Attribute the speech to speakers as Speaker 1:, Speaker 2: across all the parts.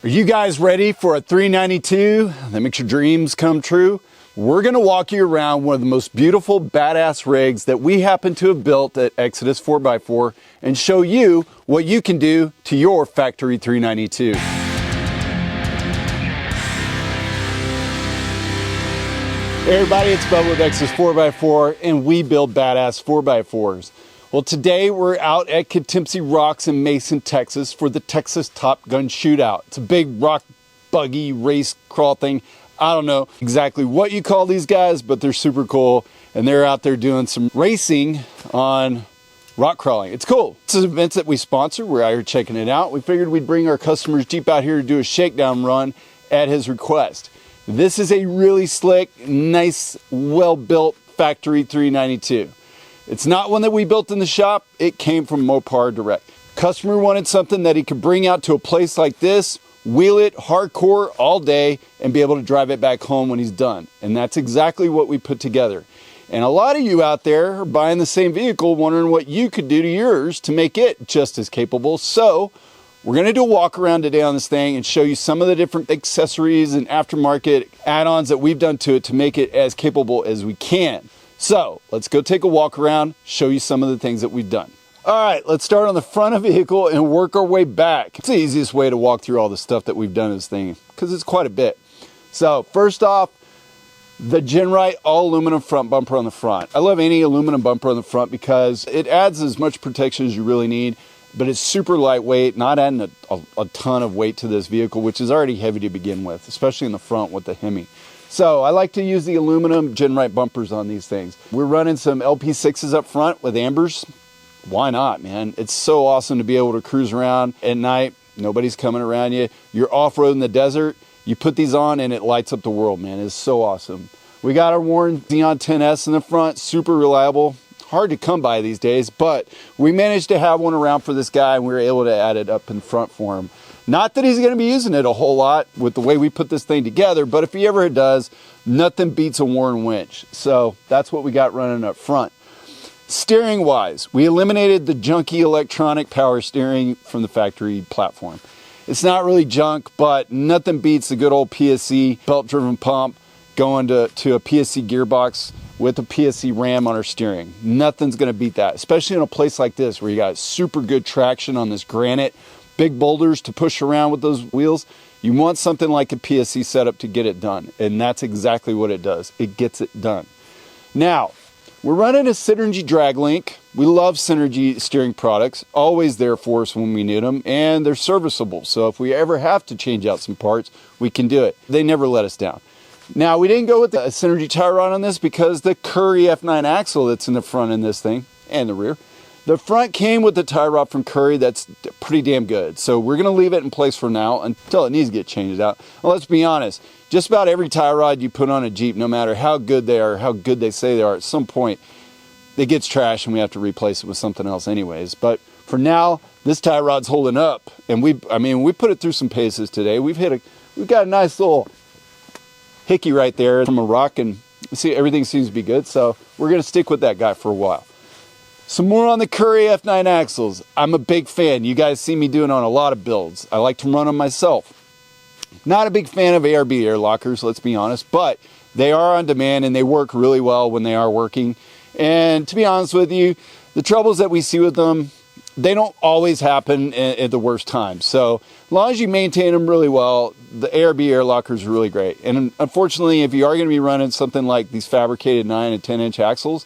Speaker 1: Are you guys ready for a 392 that makes your dreams come true? We're going to walk you around one of the most beautiful, badass rigs that we happen to have built at Exodus 4x4 and show you what you can do to your factory 392. Hey everybody, it's Bubba with Exodus 4x4 and we build badass 4x4s. Well, today we're out at Countempsey Rocks in Mason, Texas for the Texas Top Gun Shootout. It's a big rock buggy race crawl thing. I don't know exactly what you call these guys, but they're super cool. And they're out there doing some racing on rock crawling. It's cool. It's an event that we sponsor. We're out here checking it out. We figured we'd bring our customer's Jeep out here to do a shakedown run at his request. This is a really slick, nice, well-built factory 392. It's not one that we built in the shop. It came from Mopar Direct. Customer wanted something that he could bring out to a place like this, wheel it hardcore all day, and be able to drive it back home when he's done. And that's exactly what we put together. And a lot of you out there are buying the same vehicle, wondering what you could do to yours to make it just as capable. So we're going to do a walk around today on this thing and show you some of the different accessories and aftermarket add-ons that we've done to it to make it as capable as we can. So let's go take a walk around, show you some of the things that we've done. All right, let's start on the front of the vehicle and work our way back. It's the easiest way to walk through all the stuff that we've done in this thing because it's quite a bit. So first off, the Genrite all aluminum front bumper on the front. I love any aluminum bumper on the front because it adds as much protection as you really need, but it's super lightweight, not adding a ton of weight to this vehicle, which is already heavy to begin with, especially in the front with the Hemi. So I like to use the aluminum Genrite bumpers on these things. We're running some LP6s up front with ambers. Why not, man? It's so awesome to be able to cruise around at night. Nobody's coming around you. You're off-road in the desert. You put these on and it lights up the world, man. It's so awesome. We got our Warren Xeon 10S in the front, super reliable. Hard to come by these days, but we managed to have one around for this guy and we were able to add it up in front for him. Not that he's going to be using it a whole lot with the way we put this thing together, but if he ever does, nothing beats a Warren winch. So that's what we got running up front. Steering wise, we eliminated the junky electronic power steering from the factory platform. It's not really junk, but nothing beats the good old PSC belt driven pump going to a PSC gearbox with a PSC ram on our steering. Nothing's going to beat that, especially in a place like this where you got super good traction on this granite, big boulders to push around with those wheels. You want something like a PSC setup to get it done, and that's exactly what it does. It gets it done. Now, we're running a Synergy drag link. We love Synergy steering products, always there for us when we need them, and they're serviceable. So if we ever have to change out some parts, we can do it. They never let us down. Now, we didn't go with the Synergy tie rod on this because the Curry F9 axle that's in the front in this thing, and the rear, the front came with the tie rod from Curry that's pretty damn good. So we're going to leave it in place for now until it needs to get changed out. Well, let's be honest, just about every tie rod you put on a Jeep, no matter how good they are, how good they say they are, at some point it gets trashed and we have to replace it with something else anyways. But for now, this tie rod's holding up. And we put it through some paces today. We've got a nice little hickey right there from a rock, and see, everything seems to be good. So we're going to stick with that guy for a while. Some more on the Curry F9 axles. I'm a big fan. You guys see me doing on a lot of builds. I like to run them myself. Not a big fan of ARB air lockers, let's be honest, but they are on demand and they work really well when they are working. And to be honest with you, the troubles that we see with them, they don't always happen at the worst time. So as long as you maintain them really well, the ARB air lockers are really great. And unfortunately, if you are going to be running something like these fabricated 9 and 10-inch axles,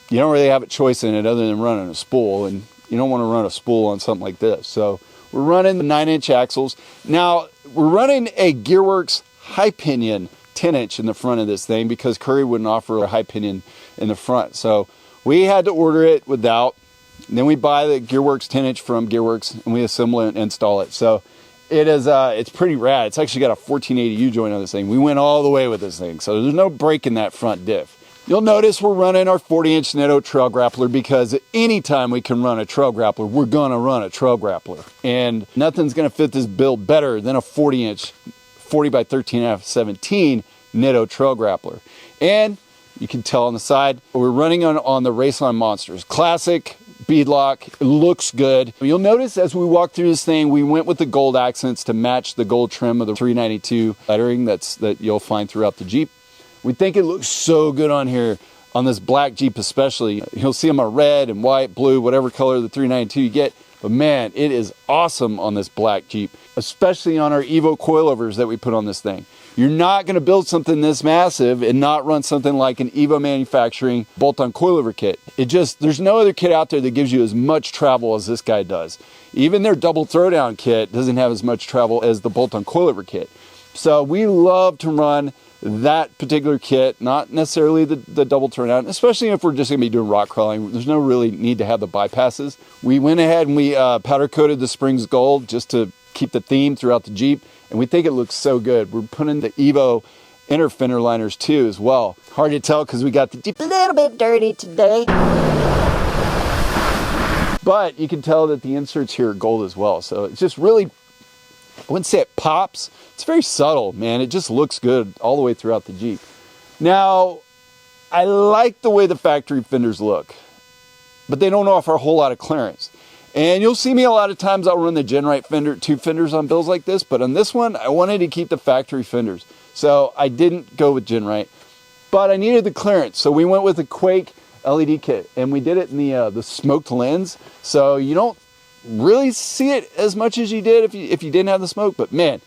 Speaker 1: you don't really have a choice in it other than running a spool, and you don't want to run a spool on something like this. So we're running the 9-inch axles. Now, we're running a Gearworks high pinion 10-inch in the front of this thing because Curry wouldn't offer a high pinion in the front. So we had to order it without. Then we buy the Gearworks 10-inch from Gearworks and we assemble it and install it. So it is, it's pretty rad. It's actually got a 1480 U-joint on this thing. We went all the way with this thing. So there's no break in that front diff. You'll notice we're running our 40-inch Netto trail grappler because anytime we can run a trail grappler, we're gonna run a trail grappler. And nothing's gonna fit this build better than a 40-inch, 40 by 13.5, 17 Netto trail grappler. And you can tell on the side, we're running on the Raceline Monsters. Classic speed lock. It looks good. You'll notice as we walk through this thing, we went with the gold accents to match the gold trim of the 392 lettering that you'll find throughout the Jeep. We think it looks so good on here, on this black Jeep especially. You'll see them on red and white, blue, whatever color the 392 you get. But man, it is awesome on this black Jeep, especially on our Evo coilovers that we put on this thing. You're not going to build something this massive and not run something like an Evo manufacturing bolt-on coilover kit. There's no other kit out there that gives you as much travel as this guy does. Even their double throwdown kit doesn't have as much travel as the bolt-on coilover kit. So we love to run that particular kit, not necessarily the double throwdown, especially if we're just going to be doing rock crawling. There's no really need to have the bypasses. We went ahead and we powder coated the springs gold just to keep the theme throughout the Jeep, and we think it looks so good. We're putting the Evo inner fender liners too as well. Hard to tell because we got the Jeep a little bit dirty today, but you can tell that the inserts here are gold as well. So it's just really, I wouldn't say it pops. It's very subtle, man. It just looks good all the way throughout the Jeep. Now, I like the way the factory fenders look, but they don't offer a whole lot of clearance. And you'll see me a lot of times, I'll run the Gen Right fender, tube fenders on builds like this, but on this one, I wanted to keep the factory fenders. So I didn't go with Gen Right, but I needed the clearance. So we went with the Quake LED kit, and we did it in the smoked lens. So you don't really see it as much as you did if you didn't have the smoke, but man,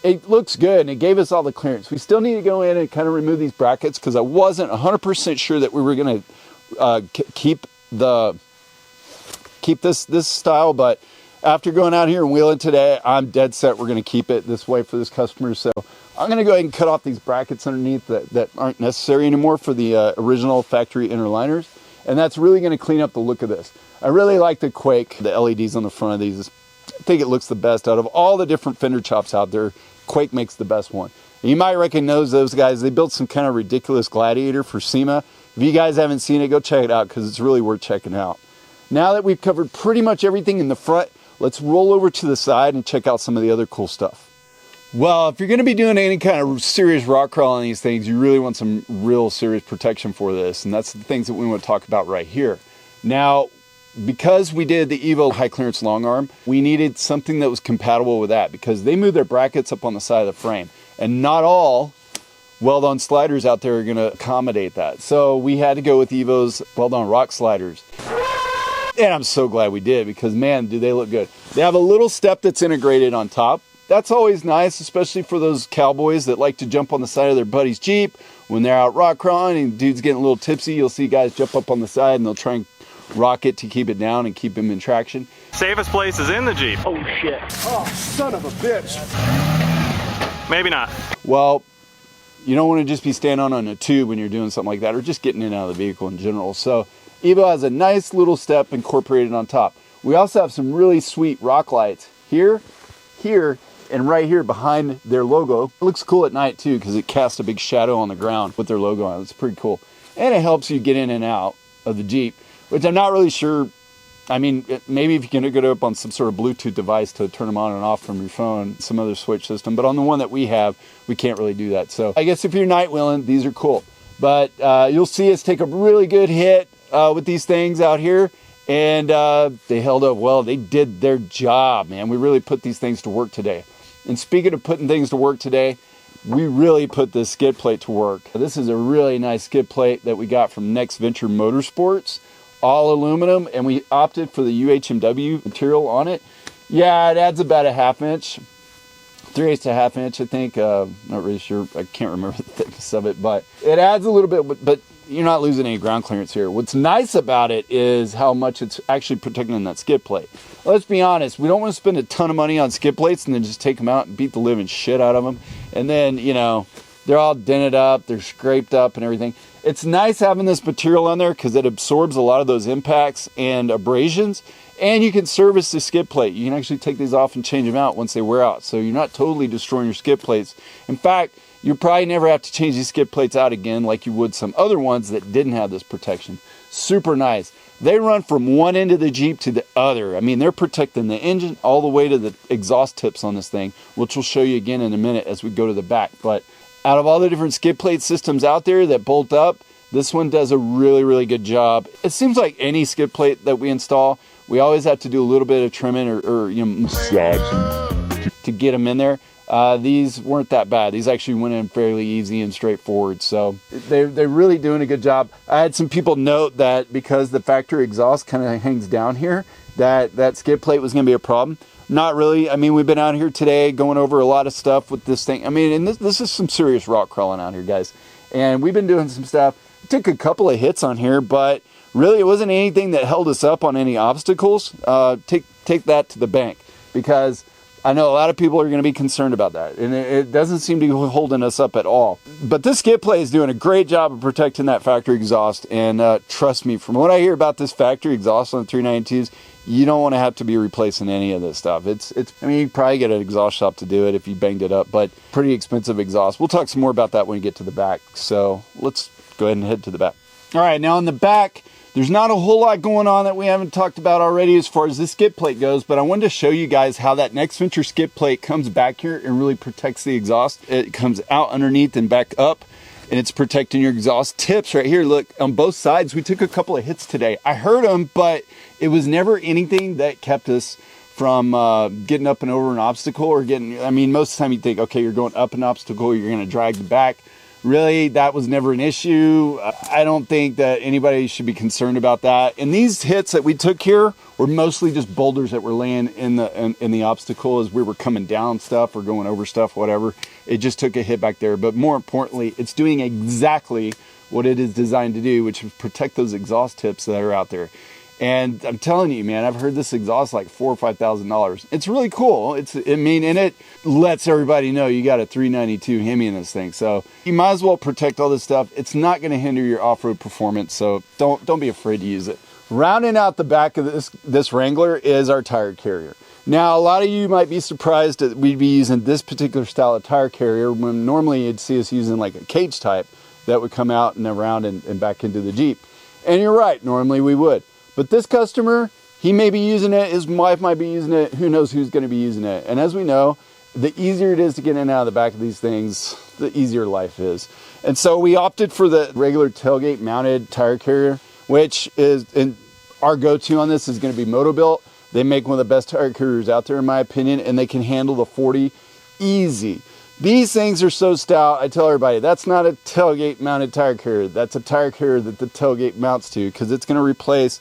Speaker 1: it looks good, and it gave us all the clearance. We still need to go in and kind of remove these brackets because I wasn't 100% sure that we were going to keep this style, but after going out here and wheeling today, I'm dead set we're going to keep it this way for this customer. So I'm going to go ahead and cut off these brackets underneath that aren't necessary anymore for the original factory inner liners, and that's really going to clean up the look of this. I really like the Quake, the LEDs on the front of these. I think it looks the best out of all the different fender chops out there. Quake makes the best one. And you might recognize those guys. They built some kind of ridiculous Gladiator for SEMA. If you guys haven't seen it, go check it out because it's really worth checking out. Now that we've covered pretty much everything in the front, let's roll over to the side and check out some of the other cool stuff. Well, if you're going to be doing any kind of serious rock crawl on these things, you really want some real serious protection for this, and that's the things that we want to talk about right here. Now, because we did the Evo high clearance long arm, we needed something that was compatible with that because they move their brackets up on the side of the frame, and not all weld-on sliders out there are going to accommodate that. So we had to go with Evo's weld-on rock sliders. And I'm so glad we did because, man, do they look good. They have a little step that's integrated on top. That's always nice, especially for those cowboys that like to jump on the side of their buddy's Jeep when they're out rock crawling and dude's getting a little tipsy. You'll see guys jump up on the side and they'll try and rock it to keep it down and keep him in traction.
Speaker 2: Safest place is in the Jeep.
Speaker 3: Oh shit. Oh, son of a bitch.
Speaker 2: Maybe not.
Speaker 1: Well, you don't want to just be standing on a tube when you're doing something like that or just getting in and out of the vehicle in general. So Evo has a nice little step incorporated on top. We also have some really sweet rock lights here, here, and right here behind their logo. It looks cool at night too because it casts a big shadow on the ground with their logo on it. It's pretty cool. And it helps you get in and out of the Jeep, which I'm not really sure. I mean, maybe if you can get up on some sort of Bluetooth device to turn them on and off from your phone, some other switch system, but on the one that we have, we can't really do that. So I guess if you're night wheeling, these are cool. But you'll see us take a really good hit with these things out here, and they held up well. They did their job, man. We really put these things to work today. And speaking of putting things to work today, we really put this skid plate to work. This is a really nice skid plate that we got from Next Venture Motorsports, all aluminum, and we opted for the UHMW material on it. Yeah, it adds about a ½ inch, 3/8 to ½ inch, I think. Not really sure. I can't remember the thickness of it, but it adds a little bit, but you're not losing any ground clearance here. What's nice about it is how much it's actually protecting that skid plate. Let's be honest, we don't want to spend a ton of money on skid plates and then just take them out and beat the living shit out of them. And then, you know, they're all dented up, they're scraped up and everything. It's nice having this material on there because it absorbs a lot of those impacts and abrasions, and you can service the skid plate. You can actually take these off and change them out once they wear out, so you're not totally destroying your skid plates. In fact, you probably never have to change these skid plates out again like you would some other ones that didn't have this protection. Super nice. They run from one end of the Jeep to the other. I mean, they're protecting the engine all the way to the exhaust tips on this thing, which we'll show you again in a minute as we go to the back. But out of all the different skid plate systems out there that bolt up, This one does a really, really good job. It seems like any skid plate that we install, we always have to do a little bit of trimming or massage to get them in there. These weren't that bad. These actually went in fairly easy and straightforward. So they're really doing a good job. I had some people note that because the factory exhaust kind of hangs down here, that skid plate was going to be a problem. Not really. I mean, we've been out here today going over a lot of stuff with this thing. I mean, and this is some serious rock crawling out here, guys. And we've been doing some stuff. Took a couple of hits on here, but really it wasn't anything that held us up on any obstacles. Take that to the bank, because I know a lot of people are going to be concerned about that, and it doesn't seem to be holding us up at all. But this skid plate is doing a great job of protecting that factory exhaust, and trust me, from what I hear about this factory exhaust on the 392s, you don't want to have to be replacing any of this stuff. I mean, you can probably get an exhaust shop to do it if you banged it up, but pretty expensive exhaust. We'll talk some more about that when we get to the back. So let's go ahead and head to the back. All right, now in the back, there's not a whole lot going on that we haven't talked about already as far as this skid plate goes, but I wanted to show you guys how that Next Venture skid plate comes back here and really protects the exhaust. It comes out underneath and back up, and it's protecting your exhaust tips right here. Look, on both sides, we took a couple of hits today. I heard them, but it was never anything that kept us from getting up and over an obstacle or getting, I mean, most of the time you think, okay, you're going up an obstacle, you're going to drag the back. Really, that was never an issue. I don't think that anybody should be concerned about that. And these hits that we took here were mostly just boulders that were laying in the obstacle as we were coming down stuff or going over stuff, whatever. It just took a hit back there. But more importantly, it's doing exactly what it is designed to do, which is protect those exhaust tips that are out there. And I'm telling you, man, I've heard this exhaust like $4,000 or $5,000. It's really cool. And it lets everybody know you got a 392 Hemi in this thing. So you might as well protect all this stuff. It's not going to hinder your off-road performance. So don't be afraid to use it. Rounding out the back of this Wrangler is our tire carrier. Now, a lot of you might be surprised that we'd be using this particular style of tire carrier when normally you'd see us using like a cage type that would come out and around and back into the Jeep. And you're right, normally we would. But this customer, he may be using it, his wife might be using it, who knows who's going to be using it. And as we know, the easier it is to get in and out of the back of these things, the easier life is. And so we opted for the regular tailgate mounted tire carrier, which is, and our go-to on this is going to be Motobuilt. They make one of the best tire carriers out there in my opinion, and they can handle the 40 easy. These things are so stout, I tell everybody, that's not a tailgate mounted tire carrier. That's a tire carrier that the tailgate mounts to, because it's going to replace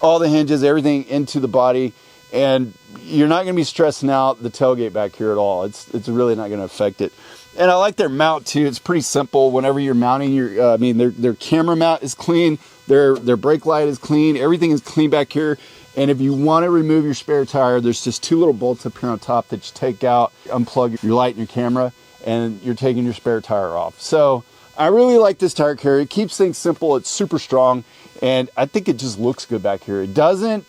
Speaker 1: all the hinges, everything into the body, and you're not going to be stressing out the tailgate back here at all. It's really not going to affect it. And I like their mount too. It's pretty simple. Whenever you're mounting your, their camera mount is clean, their brake light is clean, everything is clean back here. And if you want to remove your spare tire, there's just two little bolts up here on top that you take out, unplug your light and your camera, and you're taking your spare tire off. So I really like this tire carrier. It keeps things simple. It's super strong. And I think it just looks good back here. It doesn't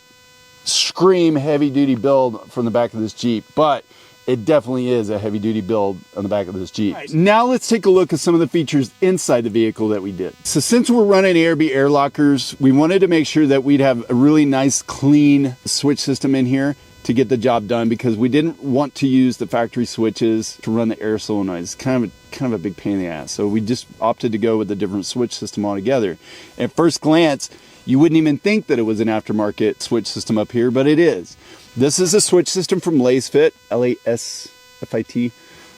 Speaker 1: scream heavy duty build from the back of this Jeep, but it definitely is a heavy duty build on the back of this Jeep. Right. Now let's take a look at some of the features inside the vehicle that we did. So since we're running ARB air lockers, we wanted to make sure that we'd have a really nice clean switch system in here to get the job done, because we didn't want to use the factory switches to run the air solenoid. It's kind of a big pain in the ass. So we just opted to go with a different switch system altogether. At first glance, you wouldn't even think that it was an aftermarket switch system up here, but it is. This is a switch system from LaceFit, L-A-S-F-I-T.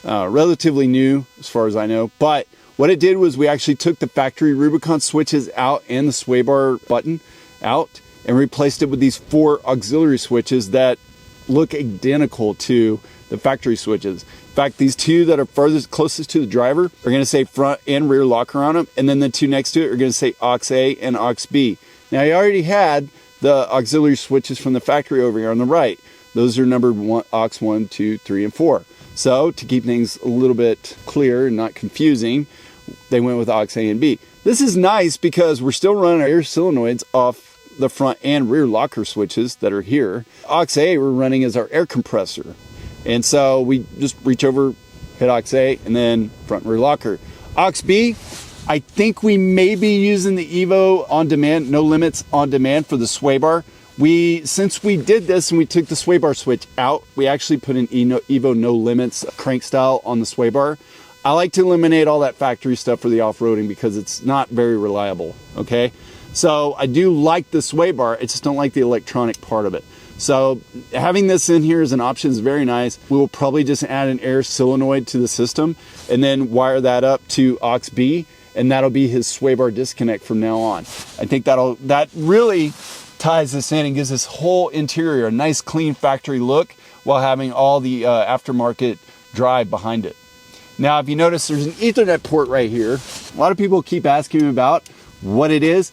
Speaker 1: Relatively new as far as I know, but what it did was we actually took the factory Rubicon switches out and the sway bar button out and replaced it with these 4 auxiliary switches that look identical to the factory switches. In fact, these 2 that are closest to the driver are going to say front and rear locker on them, and then the 2 next to it are going to say aux A and aux B. Now, I already had the auxiliary switches from the factory over here on the right. Those are numbered aux 1, 2, 3, and 4. So to keep things a little bit clear and not confusing, they went with aux A and B. This is nice because we're still running our air solenoids off the front and rear locker switches that are here. Aux A we're running as our air compressor. And so we just reach over, hit aux A, and then front and rear locker. Aux B, I think we may be using the Evo on demand, no limits on demand for the sway bar. Since we did this and we took the sway bar switch out, we actually put an Evo no limits crank style on the sway bar. I like to eliminate all that factory stuff for the off-roading because it's not very reliable, okay? So I do like the sway bar, I just don't like the electronic part of it. So having this in here as an option is very nice. We will probably just add an air solenoid to the system and then wire that up to aux B, and that'll be his sway bar disconnect from now on. I think that really ties this in and gives this whole interior a nice clean factory look while having all the aftermarket drive behind it. Now, if you notice, there's an Ethernet port right here. A lot of people keep asking me about what it is.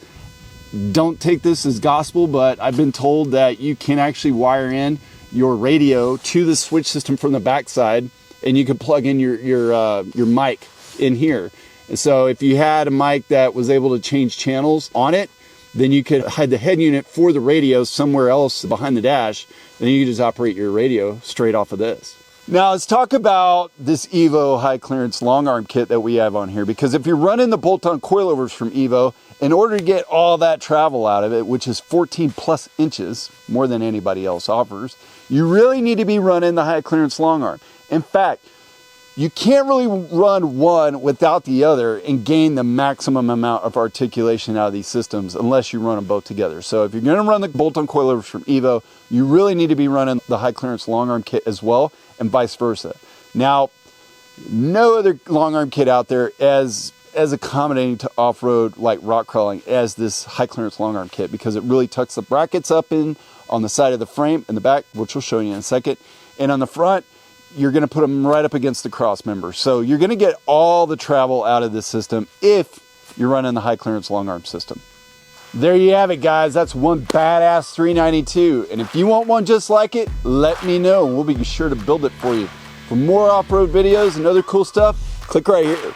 Speaker 1: Don't take this as gospel, but I've been told that you can actually wire in your radio to the switch system from the backside, and you can plug in your mic in here. And so if you had a mic that was able to change channels on it, then you could hide the head unit for the radio somewhere else behind the dash, and then you could just operate your radio straight off of this. Now let's talk about this Evo high clearance long arm kit that we have on here, because if you're running the bolt-on coilovers from Evo, in order to get all that travel out of it, which is 14 plus inches, more than anybody else offers, you really need to be running the high clearance long arm. In fact, you can't really run one without the other and gain the maximum amount of articulation out of these systems unless you run them both together. So if you're going to run the bolt-on coilovers from Evo, you really need to be running the high clearance long arm kit as well, and vice versa. Now, no other long arm kit out there as accommodating to off-road like rock crawling as this high clearance long arm kit, because it really tucks the brackets up in on the side of the frame and the back, which we'll show you in a second, and on the front you're going to put them right up against the cross member. So you're going to get all the travel out of this system if you're running the high clearance long arm system. There you have it, guys. That's one badass 392. And if you want one just like it, let me know. We'll be sure to build it for you. For more off-road videos and other cool stuff, click right here.